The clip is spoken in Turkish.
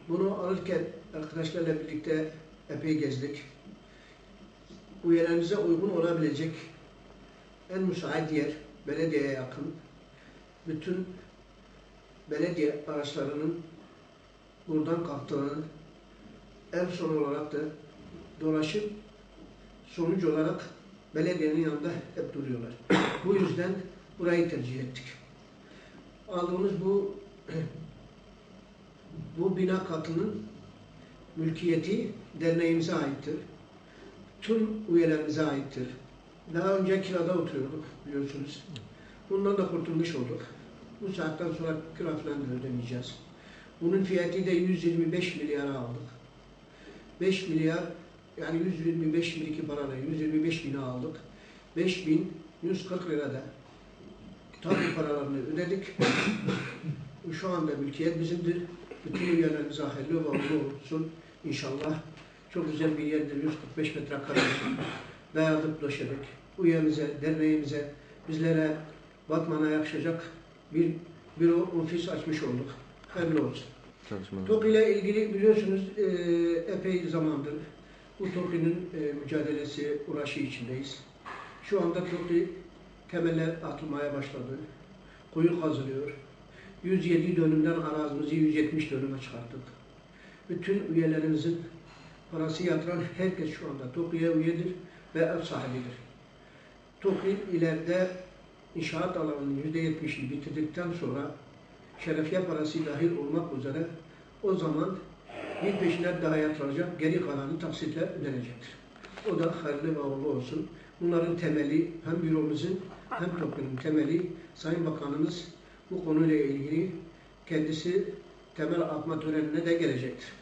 Bunu alırken arkadaşlarla birlikte epey gezdik. Üyelerimize uygun olabilecek en müsait yer, belediyeye yakın, bütün belediye araçlarının buradan kalktığını, en son olarak da dolaşıp sonuç olarak belediyenin yanında hep duruyorlar. Bu yüzden burayı tercih ettik. Aldığımız bu bina katının mülkiyeti derneğimize aittir. Tüm üyelerimize aittir. Daha önce kirada oturuyorduk biliyorsunuz. Bundan da kurtulmuş olduk. Bu saatten sonra kira falan da ödemeyeceğiz. Bunun fiyatı da 125 milyara aldık. 5 milyar yani 125 şimdiki parayla 125 bine aldık. 5140 lirada tapu paralarını ödedik. Şu anda mülkiyet bizimdir. Bütün üyelerimize hayırlı ve uğurlu olsun. İnşallah çok güzel bir yerdir. 145 metrekare dayadık, döşedik. Üyemize, derneğimize, bizlere Batman'a yakışacak bir büro, ofis açmış olduk. Hayırlı olsun. TOKİ ile ilgili biliyorsunuz epey zamandır bu TOKİ'nin mücadelesi, uğraşı içindeyiz. Şu anda TOKİ temeller atılmaya başladı. Kuyu kazılıyor. 107 dönümden arazimizi 170 dönüme çıkarttık. Bütün üyelerimizin parası yatıran herkes şu anda TOKİ'ye üyedir ve ev sahibidir. TOKİ ileride inşaat alanının %70'ini bitirdikten sonra şerefiye parası dahil olmak üzere o zaman bir peşine daha yatırılacak, geri kalanı taksitle ödenecektir. O da hayırlı ve uğurlu olsun. Bunların temeli hem büromuzun hem TOKİ'nin temeli Sayın Bakanımız bu konuyla ilgili kendisi temel atma törenine de gelecektir.